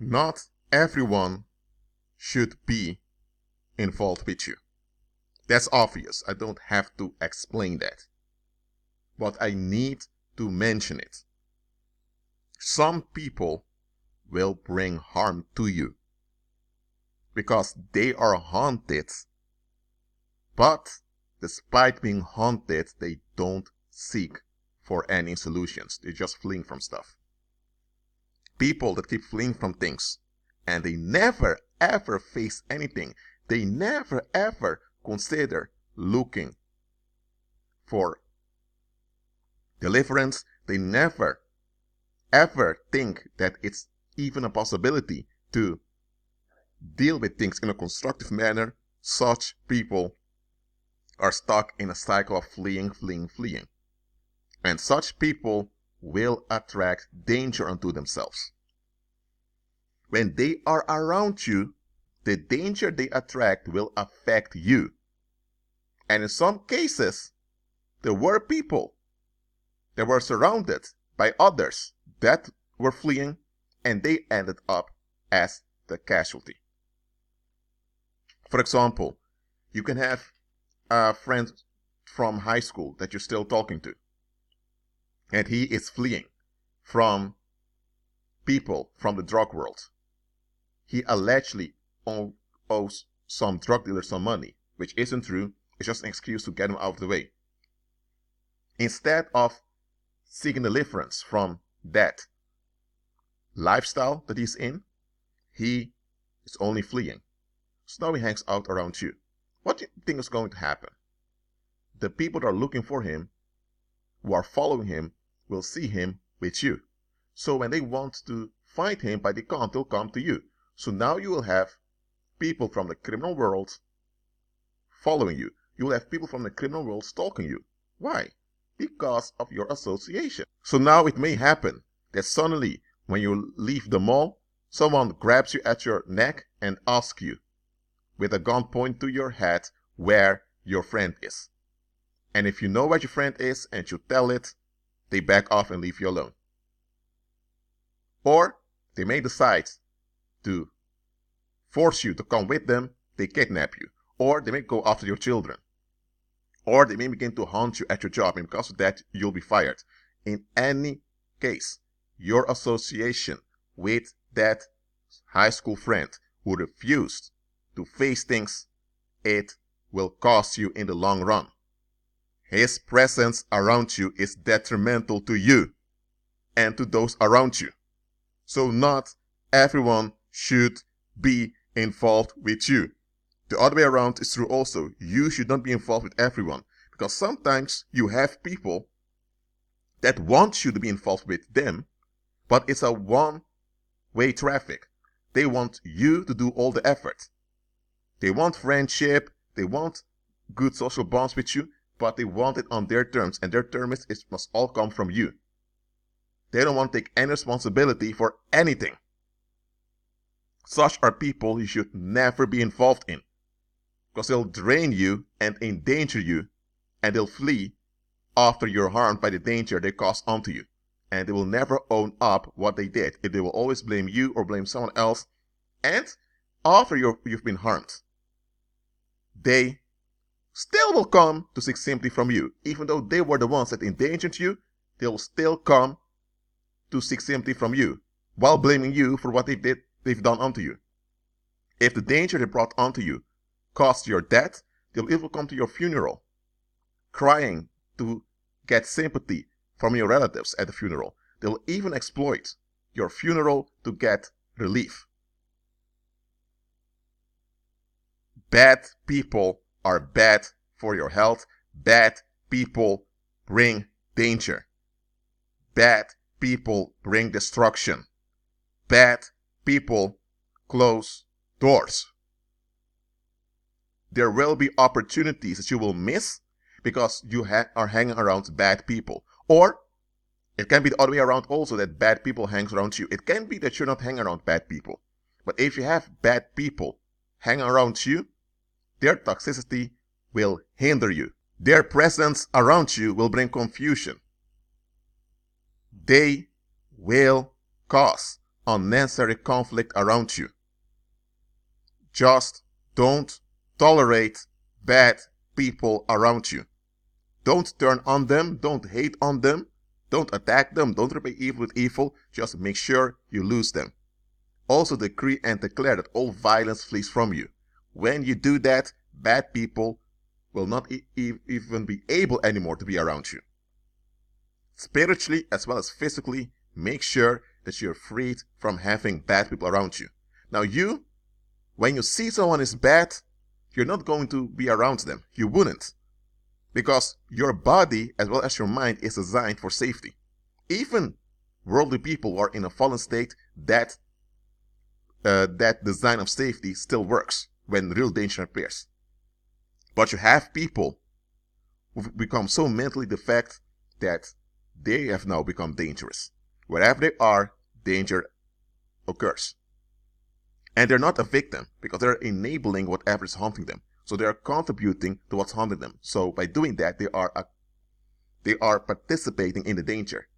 Not everyone should be involved with you. That's obvious. I don't have to explain that. But I need to mention it. Some people will bring harm to you because they are haunted, but despite being haunted, they don't seek for any solutions. They're just fleeing from stuff. People that keep fleeing from things and they never ever face anything. They never ever consider looking for deliverance. They never ever think that it's even a possibility to deal with things in a constructive manner. Such people are stuck in a cycle of fleeing. And such people will attract danger unto themselves. When they are around you, the danger they attract will affect you. And in some cases, there were people that were surrounded by others that were fleeing, and they ended up as the casualty. For example, you can have a friend from high school that you're still talking to, and he is fleeing from people from the drug world. He allegedly owes some drug dealer some money, which isn't true. It's just an excuse to get him out of the way. Instead of seeking deliverance from that lifestyle that he's in, he is only fleeing. So now he hangs out around you. What do you think is going to happen? The people that are looking for him, who are following him, will see him with you. So when they want to find him, but they can't, they'll come to you. So now you will have people from the criminal world following you. You will have people from the criminal world stalking you. Why? Because of your association. So now it may happen that suddenly when you leave the mall, someone grabs you at your neck and asks you with a gun pointed to your head where your friend is. And if you know where your friend is and you tell it, they back off and leave you alone. Or they may decide to force you to come with them, they kidnap you. Or they may go after your children. Or they may begin to haunt you at your job, and because of that, you'll be fired. In any case, your association with that high school friend who refused to face things, it will cost you in the long run. His presence around you is detrimental to you and to those around you. So not everyone should be involved with you. The other way around is true also. You should not be involved with everyone, because sometimes you have people that want you to be involved with them, but it's a one-way traffic. They want you to do all the effort. They want friendship, they want good social bonds with you, but they want it on their terms, and their term is it must all come from you. They don't want to take any responsibility for anything. Such are people you should never be involved in, because they'll drain you and endanger you, and they'll flee after you're harmed by the danger they caused onto you. And they will never own up what they did. They will always blame you or blame someone else. And after you've been harmed, they still will come to seek sympathy from you. Even though they were the ones that endangered you, they will still come to seek sympathy from you while blaming you for what they've done unto you. If the danger they brought onto you caused your death, they'll even come to your funeral, crying to get sympathy from your relatives at the funeral. They'll even exploit your funeral to get relief. Bad people are bad for your health. Bad people bring danger. Bad people bring destruction. Bad people close doors. There will be opportunities that you will miss because you are hanging around bad people. Or it can be the other way around also, that bad people hang around you. It can be that you're not hanging around bad people. But if you have bad people hanging around you, their toxicity will hinder you. Their presence around you will bring confusion. They will cause unnecessary conflict around you. Just don't tolerate bad people around you. Don't turn on them. Don't hate on them. Don't attack them. Don't repay evil with evil. Just make sure you lose them. Also decree and declare that all violence flees from you. When you do that, bad people will not even be able anymore to be around you. Spiritually as well as physically, make sure that you're freed from having bad people around you. Now when you see someone is bad, you're not going to be around them. You wouldn't. Because your body as well as your mind is designed for safety. Even worldly people who are in a fallen state, that design of safety still works when real danger appears. But you have people who've become so mentally defect that they have now become dangerous. Wherever they are, danger occurs. And they're not a victim because they're enabling whatever is haunting them. So they are contributing to what's haunting them. So by doing that, they are participating in the danger.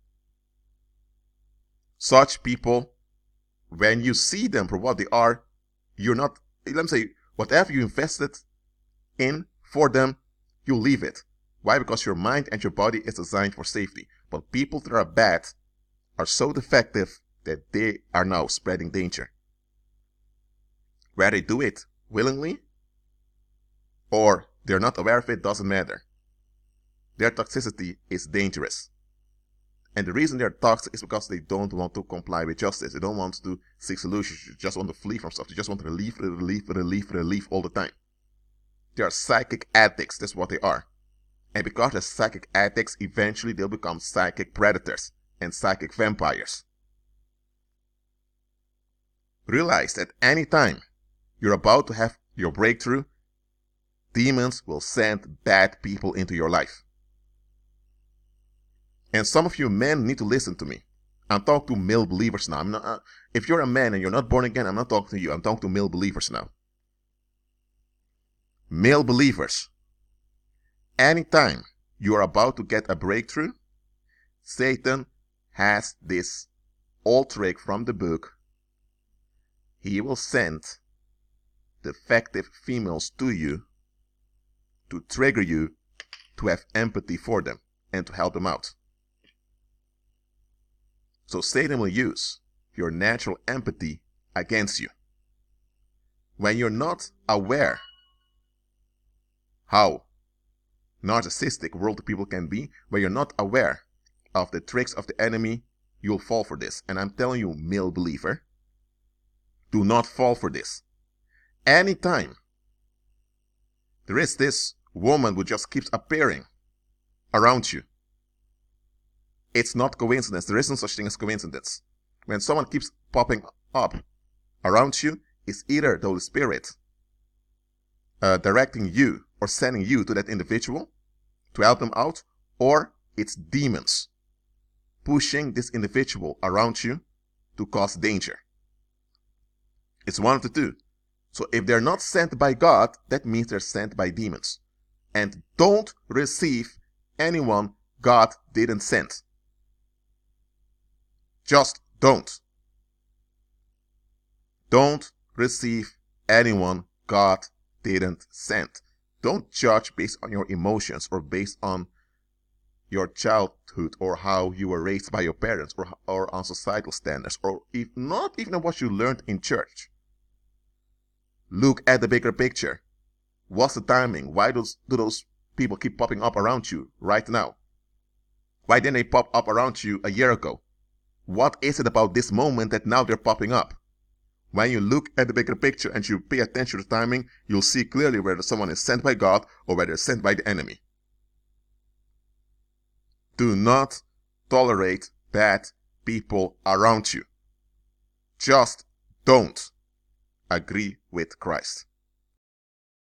Such people, when you see them for what they are, you're not, let me say, whatever you invested in for them, you leave it. Why? Because your mind and your body is designed for safety. But people that are bad are so defective that they are now spreading danger. Whether they do it willingly or they're not aware of it, doesn't matter. Their toxicity is dangerous. And the reason they're toxic is because they don't want to comply with justice. They don't want to seek solutions. They just want to flee from stuff. They just want relief all the time. They are psychic addicts. That's what they are. And because they're psychic addicts, eventually they'll become psychic predators and psychic vampires. Realize that anytime you're about to have your breakthrough, demons will send bad people into your life. And some of you men need to listen to me. I'm talking to male believers now. If you're a man and you're not born again, I'm not talking to you. I'm talking to male believers now. Male believers, anytime you are about to get a breakthrough, Satan has this old trick from the book. He will send defective females to you to trigger you to have empathy for them and to help them out. So Satan will use your natural empathy against you. When you're not aware how narcissistic worldly people can be, when you're not aware of the tricks of the enemy, you'll fall for this. And I'm telling you, male believer, do not fall for this. Anytime there is this woman who just keeps appearing around you, it's not coincidence. There isn't such thing as coincidence. When someone keeps popping up around you, it's either the Holy Spirit directing you or sending you to that individual to help them out, or it's demons pushing this individual around you to cause danger. It's one of the two. So if they're not sent by God, that means they're sent by demons. And don't receive anyone God didn't send. Just don't. Don't receive anyone God didn't send. Don't judge based on your emotions or based on your childhood or how you were raised by your parents or on societal standards or not even what you learned in church. Look at the bigger picture. What's the timing? Why do those people keep popping up around you right now? Why didn't they pop up around you a year ago? What is it about this moment that now they're popping up? When you look at the bigger picture and you pay attention to the timing, you'll see clearly whether someone is sent by God or whether it's sent by the enemy. Do not tolerate bad people around you. Just don't agree with Christ.